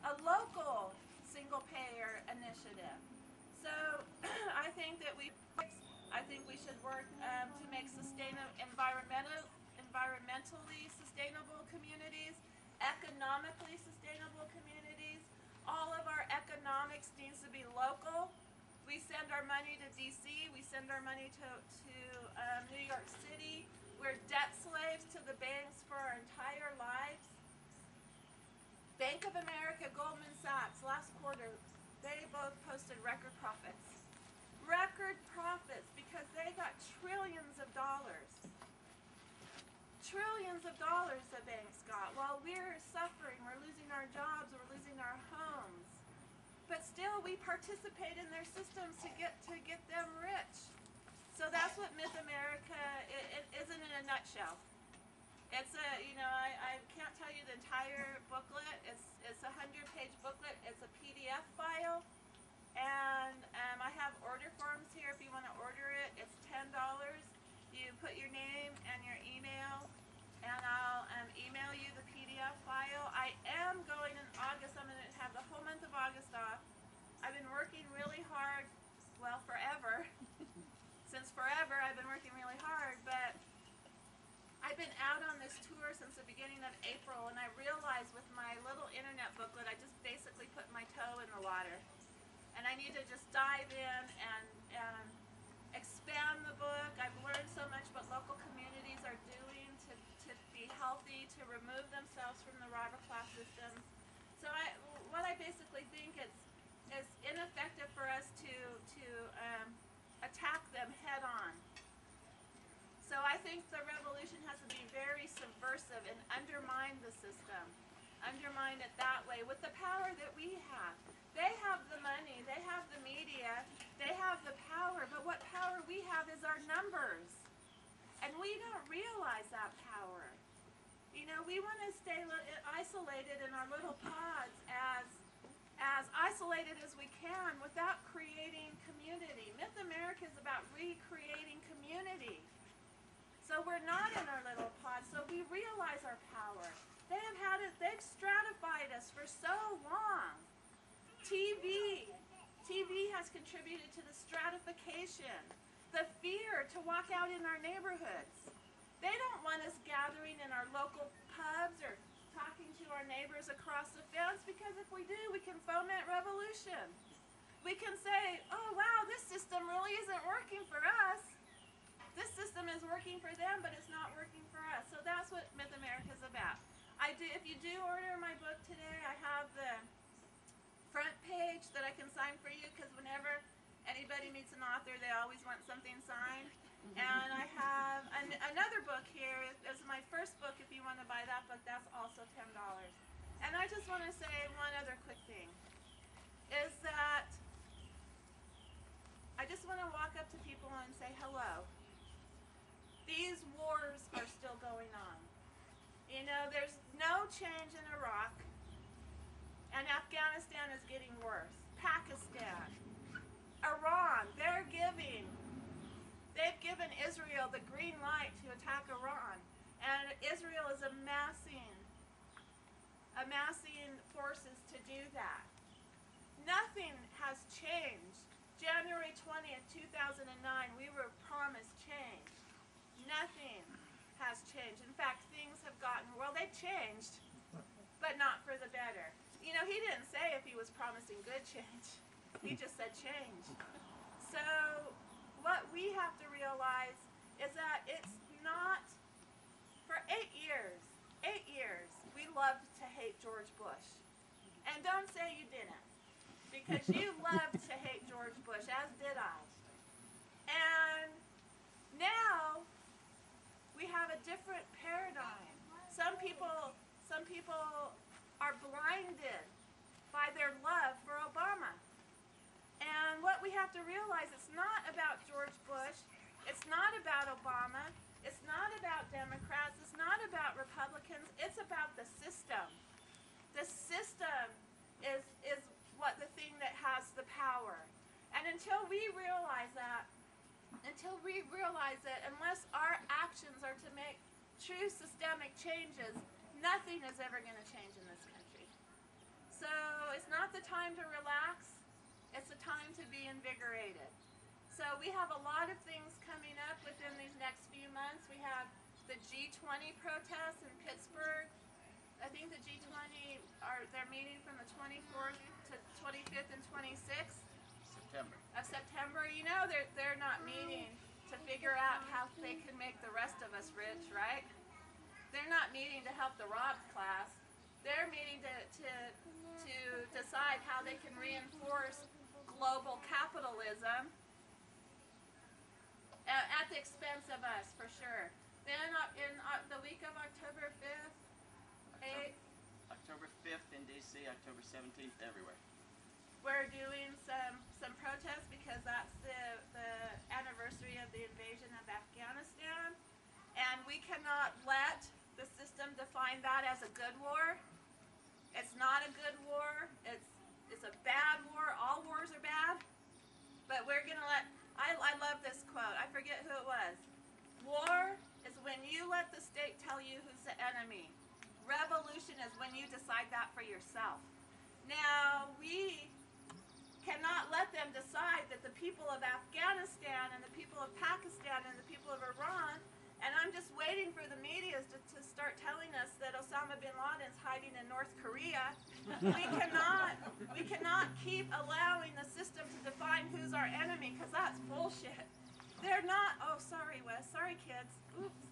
a local single-payer initiative. So I think that we should work to make environmentally sustainable communities, economically sustainable communities. All of our economics needs to be local. We send our money to DC, we send our money to New York City. We're debt slaves to the banks for our entire lives. Bank of America, Goldman Sachs, last quarter, they both posted record profits. Record profits because they got trillions of dollars. Trillions of dollars the banks got while we're suffering. We're losing our jobs, we're losing our homes. But still we participate in their systems to get them rich. So that's what Myth America isn't in a nutshell. It's I can't tell you the entire booklet. It's a 100-page booklet. It's a PDF file. And I have order forms here if you want to order it. It's $10. You put your name and your email, and I'll email you the PDF file. I am going in August. I'm going to have the whole month of August off. I've been working really hard, well, forever. Since forever, I've been working really hard, but I've been out on this tour since the beginning of April, and I realized with my little internet booklet, I just basically put my toe in the water. And I need to just dive in and expand the book. I've learned so much what local communities are doing to be healthy, to remove themselves from the robber class systems. So what I basically think is ineffective for us to attack them head on. So I think the revolution has to be very subversive and undermine the system. Undermine it that way with the power that we have. They have the money, they have the media, they have the power, but what power we have is our numbers. And we don't realize that power. You know, we want to stay isolated in our little pods as isolated as we can without creating community. Myth America is about recreating community. So we're not in our little pods, so we realize our power. They've stratified us for so long. TV has contributed to the stratification, the fear to walk out in our neighborhoods. They don't want us gathering in our local pubs or talking to our neighbors across the fence, because if we do, we can foment revolution. We can say, oh wow, this system really isn't working for us. This system is working for them, but it's not working for us. So that's what Myth America is about. If you do order my book today, I have the front page that I can sign for you, because whenever anybody meets an author, they always want something signed. And I have another book here. It's my first book. If you want to buy that book, that's also $10. And I just want to say one other quick thing, is that I just want to walk up to people and say hello. These wars are still going on. You know, there's no change in Iraq, and Afghanistan is getting worse. Pakistan, Iran, they've given Israel the green light to attack Iran, and Israel is amassing forces to do that. Nothing has changed. January 20th, 2009, we were promised change. Nothing has changed. In fact, things have gotten, well, they've changed, but not for the better. You know, he didn't say if he was promising good change. He just said change. So what we have to realize is that it's not, for 8 years, we loved to hate George Bush. And don't say you didn't, because you loved to hate George Bush, as did I. And now we have a different paradigm. Some people are blinded by their love for Obama. And what we have to realize, it's not about George Bush, it's not about Obama, it's not about Democrats, it's not about Republicans, it's about the system. The system is what the thing that has the power. And until we realize that, unless our actions are to make true systemic changes, nothing is ever going to change in this country. So it's not the time to relax, it's the time to be invigorated. So we have a lot of things coming up within these next few months. We have the G20 protests in Pittsburgh. I think the G20 they're meeting from the 24th to 25th and 26th of September. You know, they're not meeting to figure out how they can make the rest of us rich, right? They're not meeting to help the robbed class. They're meeting to decide how they can reinforce global capitalism at the expense of us, for sure. Then in the week of October 5th, 8th, October 5th in D.C., October 17th everywhere. We're doing some protests because that's the anniversary of the invasion of Afghanistan, and we cannot let the system define that as a good war. It's not a good war. It's a bad war. All wars are bad, but we're gonna let. I love this quote. I forget who it was. War is when you let the state tell you who's the enemy. Revolution is when you decide that for yourself. Now, we cannot let them decide that the people of Afghanistan and the people of Pakistan and the people of Iran, and I'm just waiting for the media to start telling us that Osama bin Laden is hiding in North Korea. We cannot keep allowing the system to define who's our enemy, because that's bullshit. They're not. Oh, sorry, Wes. Sorry, kids. Oops.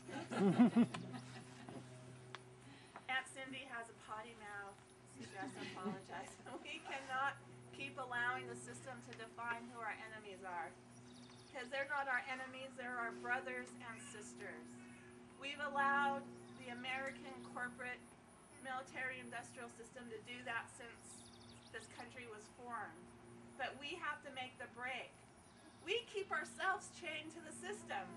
Aunt Cindy has a potty mouth. She just apologized. We cannot keep allowing the system to define who our enemies are, because they're not our enemies. They're our brothers and sisters. We've allowed the American corporate military-industrial system to do that since this country was formed. But we have to make the break. We keep ourselves chained to the system.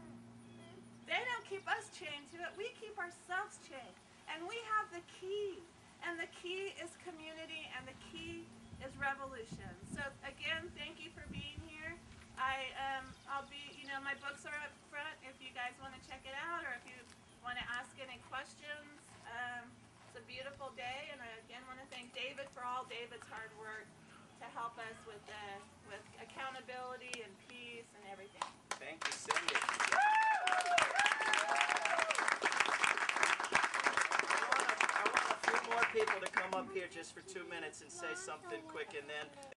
They don't keep us chained to it. We keep ourselves chained. And we have the key. And the key is community, and the key is revolution. So again, thank you for being here. I'll be, my books are up front if you guys want to check it out, or if you want to ask any questions. It's a beautiful day, and I again want to thank David for all David's hard work to help us with accountability and peace and everything. Thank you, Cindy. I want a few more people to come up here just for 2 minutes and say something quick, and then